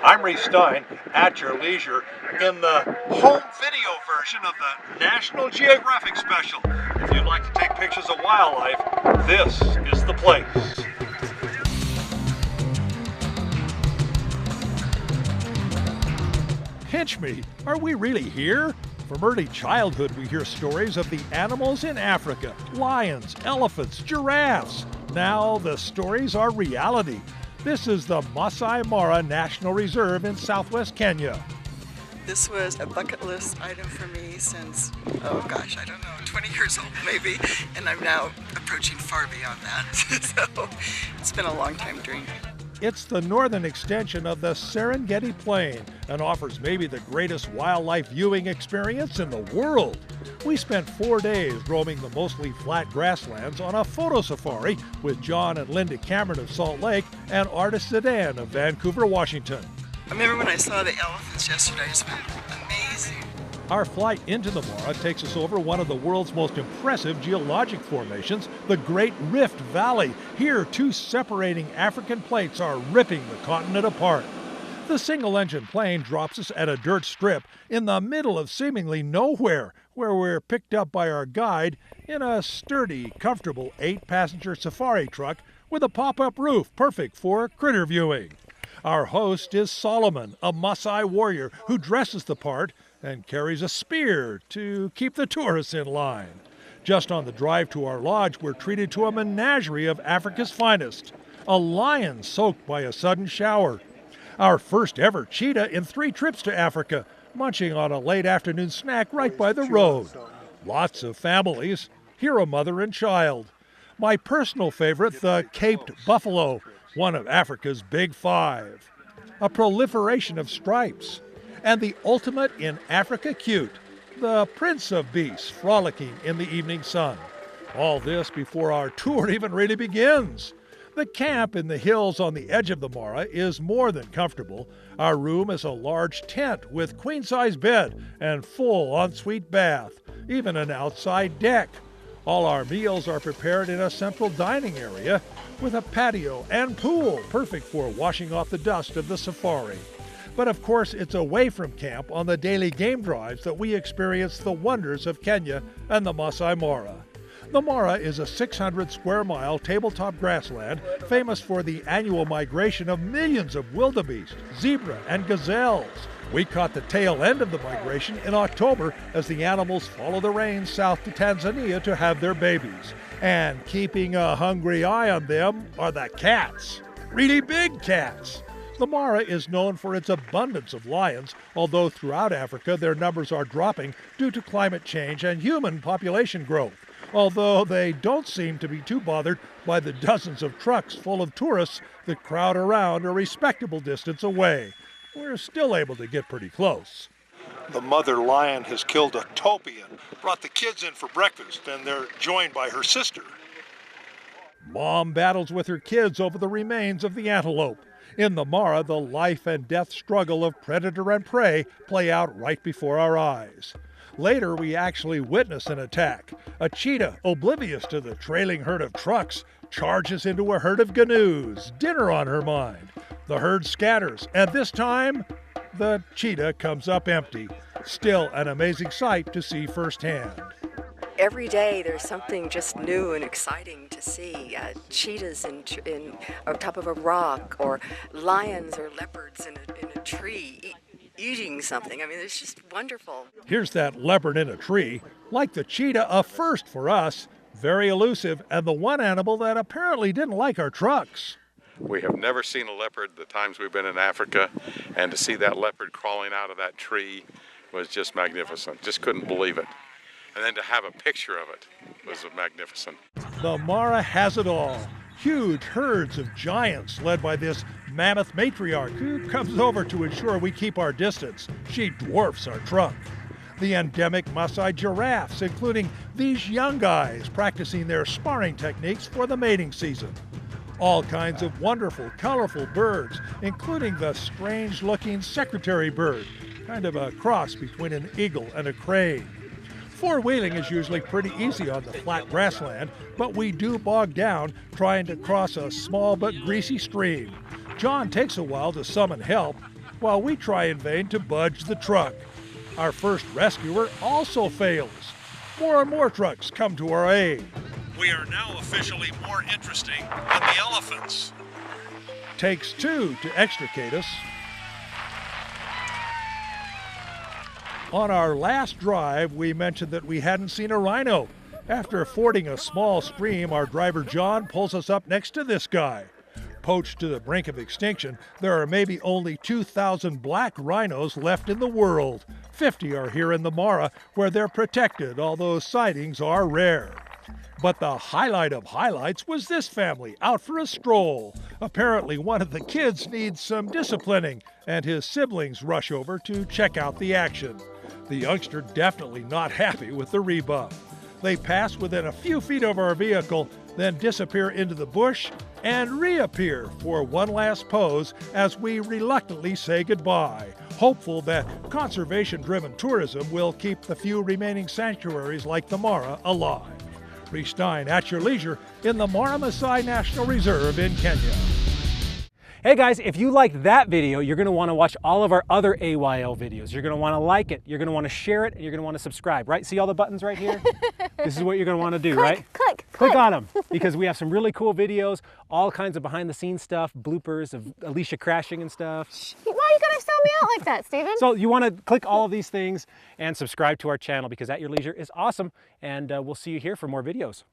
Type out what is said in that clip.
I'm Reece at your leisure in the home video version of the National Geographic special. If you'd like to take pictures of wildlife, this is the place. Pinch me, are we really here? From early childhood, we hear stories of the animals in Africa: lions, elephants, giraffes. Now the stories are reality. This is the Masai Mara National Reserve in southwest Kenya. This was a bucket list item for me since, oh gosh, I don't know, 20 years old maybe, and I'm now approaching far beyond that. So it's been a long time dreaming. It's the northern extension of the Serengeti Plain and offers maybe the greatest wildlife viewing experience in the world. We spent 4 days roaming the mostly flat grasslands on a photo safari with John and Linda Cameron of Salt Lake and Artis Zidane of Vancouver, Washington. I remember when I saw the elephants yesterday, I just went, amazing. Our flight into the Mara takes us over one of the world's most impressive geologic formations, the Great Rift Valley. Here, two separating African plates are ripping the continent apart. The single-engine plane drops us at a dirt strip in the middle of seemingly nowhere, where we're picked up by our guide in a sturdy, comfortable 8-passenger safari truck with a pop-up roof, perfect for critter viewing. Our host is Solomon, a Maasai warrior who dresses the part and carries a spear to keep the tourists in line. Just on the drive to our lodge, we're treated to a menagerie of Africa's finest, a lion soaked by a sudden shower, our first ever cheetah in 3 trips to Africa, munching on a late afternoon snack right by the road. Lots of families, here a mother and child. My personal favorite, the caped buffalo, one of Africa's big 5. A proliferation of stripes. And the ultimate in Africa cute, the prince of beasts frolicking in the evening sun. All this before our tour even really begins. The camp in the hills on the edge of the Mara is more than comfortable. Our room is a large tent with queen-size bed and full ensuite bath, even an outside deck. All our meals are prepared in a central dining area with a patio and pool, perfect for washing off the dust of the safari. But of course, it's away from camp on the daily game drives that we experience the wonders of Kenya and the Masai Mara. The Mara is a 600 square mile tabletop grassland famous for the annual migration of millions of wildebeest, zebra, and gazelles. We caught the tail end of the migration in October as the animals follow the rains south to Tanzania to have their babies. And keeping a hungry eye on them are the cats. Really big cats. The Mara is known for its abundance of lions, although throughout Africa their numbers are dropping due to climate change and human population growth. Although they don't seem to be too bothered by the dozens of trucks full of tourists that crowd around a respectable distance away. We're still able to get pretty close. The mother lion has killed a topi and brought the kids in for breakfast, and they're joined by her sister. Mom battles with her kids over the remains of the antelope. In the Mara, the life and death struggle of predator and prey play out right before our eyes. Later, we actually witness an attack. A cheetah, oblivious to the trailing herd of trucks, charges into a herd of gnu's, dinner on her mind. The herd scatters, and this time, the cheetah comes up empty. Still an amazing sight to see firsthand. Every day there's something just new and exciting to see. Cheetahs on top of a rock, or lions or leopards in a tree eating something. I mean, it's just wonderful. Here's that leopard in a tree. Like the cheetah, a first for us. Very elusive, and the one animal that apparently didn't like our trucks. We have never seen a leopard the times we've been in Africa, and to see that leopard crawling out of that tree was just magnificent. Just couldn't believe it. And then to have a picture of it was magnificent. The Mara has it all. Huge herds of giants led by this mammoth matriarch who comes over to ensure we keep our distance. She dwarfs our truck. The endemic Maasai giraffes, including these young guys practicing their sparring techniques for the mating season. All kinds of wonderful, colorful birds, including the strange-looking secretary bird, kind of a cross between an eagle and a crane. Four-wheeling is usually pretty easy on the flat grassland, but we do bog down trying to cross a small but greasy stream. John takes a while to summon help. while we try in vain to budge the truck. Our first rescuer also fails. More and more trucks come to our aid. We are now officially more interesting than the elephants. Takes two to extricate us. On our last drive, we mentioned that we hadn't seen a rhino. After fording a small stream, our driver John pulls us up next to this guy. Poached to the brink of extinction, there are maybe only 2,000 black rhinos left in the world. 50 are here in the Mara, where they're protected, although sightings are rare. But the highlight of highlights was this family out for a stroll. Apparently one of the kids needs some disciplining, and his siblings rush over to check out the action. The youngster definitely not happy with the rebuff. They pass within a few feet of our vehicle, then disappear into the bush and reappear for one last pose as we reluctantly say goodbye, hopeful that conservation-driven tourism will keep the few remaining sanctuaries like the Mara alive. Reece Stein at your leisure in the Mara Masai National Reserve in Kenya. Hey guys, if you liked that video, you're going to want to watch all of our other AYL videos. You're going to want to like it, you're going to want to share it, and you're going to want to subscribe, right? See all the buttons right here? This is what you're going to want to do, right? Click on them, because we have some really cool videos, all kinds of behind the scenes stuff, bloopers of Alicia crashing and stuff. Why are you going to sell me out like that, Stephen? So you want to click all of these things and subscribe to our channel, because At Your Leisure is awesome, and we'll see you here for more videos.